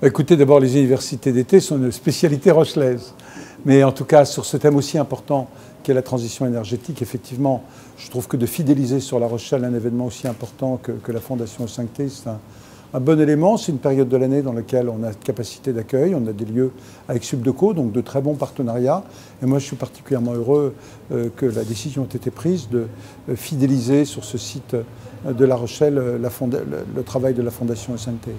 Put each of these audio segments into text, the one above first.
Écoutez, d'abord, les universités d'été sont une spécialité rochelaise. Mais en tout cas, sur ce thème aussi important qu'est la transition énergétique, effectivement, je trouve que de fidéliser sur La Rochelle un événement aussi important que la Fondation E5T, c'est un bon élément. C'est une période de l'année dans laquelle on a de capacité d'accueil, on a des lieux avec Subdeco, donc de très bons partenariats. Et moi, je suis particulièrement heureux que la décision ait été prise de fidéliser sur ce site de La Rochelle le travail de la Fondation E5T.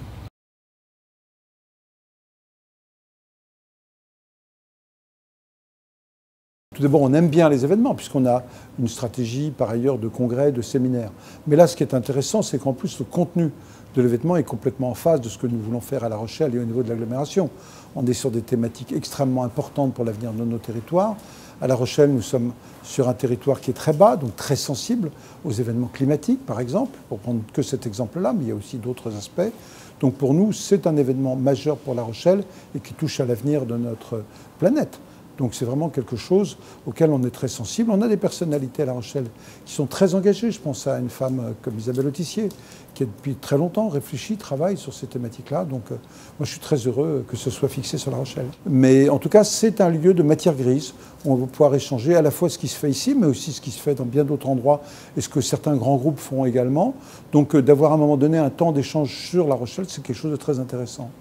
Tout d'abord, on aime bien les événements, puisqu'on a une stratégie, par ailleurs, de congrès, de séminaires. Mais là, ce qui est intéressant, c'est qu'en plus, le contenu de l'événement est complètement en phase de ce que nous voulons faire à La Rochelle et au niveau de l'agglomération. On est sur des thématiques extrêmement importantes pour l'avenir de nos territoires. À La Rochelle, nous sommes sur un territoire qui est très bas, donc très sensible aux événements climatiques, par exemple, pour prendre que cet exemple-là, mais il y a aussi d'autres aspects. Donc pour nous, c'est un événement majeur pour La Rochelle et qui touche à l'avenir de notre planète. Donc c'est vraiment quelque chose auquel on est très sensible. On a des personnalités à La Rochelle qui sont très engagées. Je pense à une femme comme Isabelle Autissier, qui depuis très longtemps réfléchit, travaille sur ces thématiques-là. Donc moi je suis très heureux que ce soit fixé sur La Rochelle. Mais en tout cas, c'est un lieu de matière grise où on va pouvoir échanger à la fois ce qui se fait ici, mais aussi ce qui se fait dans bien d'autres endroits et ce que certains grands groupes font également. Donc d'avoir à un moment donné un temps d'échange sur La Rochelle, c'est quelque chose de très intéressant.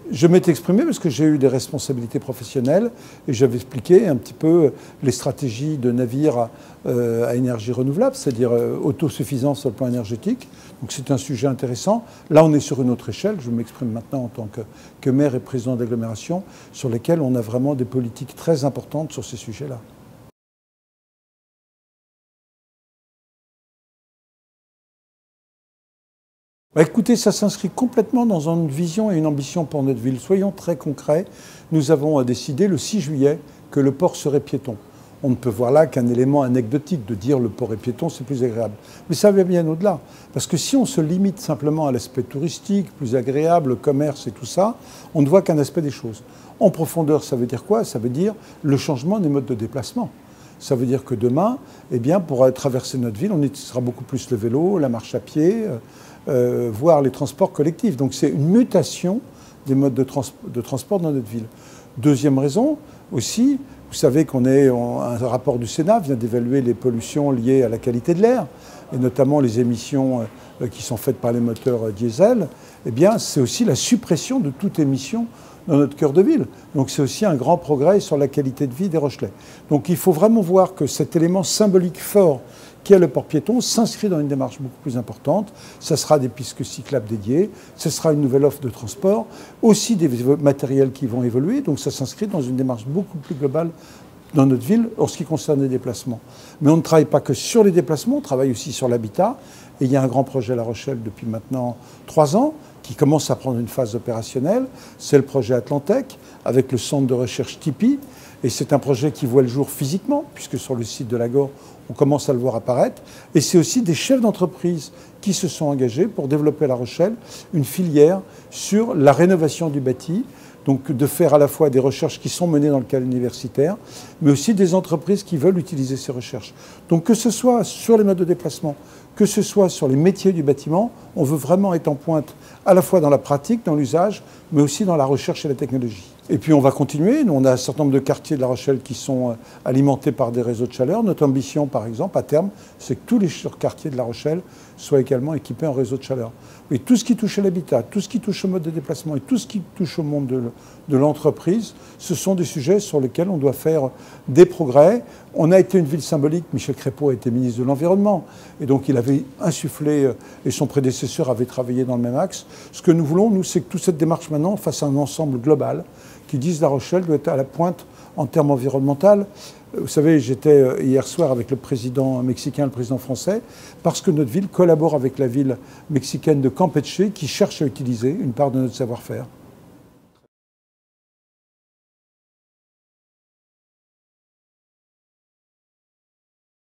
Je m'étais exprimé parce que j'ai eu des responsabilités professionnelles et j'avais expliqué un petit peu les stratégies de navires à énergie renouvelable, c'est-à-dire autosuffisance sur le plan énergétique. Donc c'est un sujet intéressant. Là, on est sur une autre échelle. Je m'exprime maintenant en tant que maire et président d'agglomération sur lesquels on a vraiment des politiques très importantes sur ces sujets-là. Écoutez, ça s'inscrit complètement dans une vision et une ambition pour notre ville. Soyons très concrets. Nous avons décidé le 6 juillet que le port serait piéton. On ne peut voir là qu'un élément anecdotique de dire le port est piéton, c'est plus agréable. Mais ça va bien au-delà. Parce que si on se limite simplement à l'aspect touristique, plus agréable, le commerce et tout ça, on ne voit qu'un aspect des choses. En profondeur, ça veut dire quoi? Ça veut dire le changement des modes de déplacement. Ça veut dire que demain, eh bien, pour traverser notre ville, on utilisera beaucoup plus le vélo, la marche à pied, voire les transports collectifs. Donc c'est une mutation des modes de transport dans notre ville. Deuxième raison aussi, vous savez un rapport du Sénat vient d'évaluer les pollutions liées à la qualité de l'air, et notamment les émissions qui sont faites par les moteurs diesel. Eh bien, c'est aussi la suppression de toute émission dans notre cœur de ville. Donc c'est aussi un grand progrès sur la qualité de vie des Rochelais. Donc il faut vraiment voir que cet élément symbolique fort qui est le port piéton s'inscrit dans une démarche beaucoup plus importante. Ça sera des pistes cyclables dédiées, ce sera une nouvelle offre de transport, aussi des matériels qui vont évoluer. Donc ça s'inscrit dans une démarche beaucoup plus globale dans notre ville en ce qui concerne les déplacements. Mais on ne travaille pas que sur les déplacements, on travaille aussi sur l'habitat. Et il y a un grand projet à La Rochelle depuis maintenant 3 ans qui commence à prendre une phase opérationnelle. C'est le projet Atlantec avec le centre de recherche Tipeee. Et c'est un projet qui voit le jour physiquement, puisque sur le site de l'Agor, on commence à le voir apparaître. Et c'est aussi des chefs d'entreprise qui se sont engagés pour développer à La Rochelle une filière sur la rénovation du bâti. Donc de faire à la fois des recherches qui sont menées dans le cadre universitaire, mais aussi des entreprises qui veulent utiliser ces recherches. Donc que ce soit sur les modes de déplacement, que ce soit sur les métiers du bâtiment, on veut vraiment être en pointe à la fois dans la pratique, dans l'usage, mais aussi dans la recherche et la technologie. Et puis on va continuer. Nous, on a un certain nombre de quartiers de La Rochelle qui sont alimentés par des réseaux de chaleur. Notre ambition, par exemple, à terme, c'est que tous les quartiers de La Rochelle soient également équipés en réseau de chaleur. Et tout ce qui touche à l'habitat, tout ce qui touche au mode de déplacement et tout ce qui touche au monde de l'entreprise, ce sont des sujets sur lesquels on doit faire des progrès. On a été une ville symbolique. Michel Crépeau a été ministre de l'Environnement. Et donc il avait insufflé, et son prédécesseur avait travaillé dans le même axe. Ce que nous voulons, nous, c'est que toute cette démarche maintenant fasse un ensemble global qui dise La Rochelle doit être à la pointe en termes environnementaux. Vous savez, j'étais hier soir avec le président mexicain et le président français, parce que notre ville collabore avec la ville mexicaine de Campeche, qui cherche à utiliser une part de notre savoir-faire.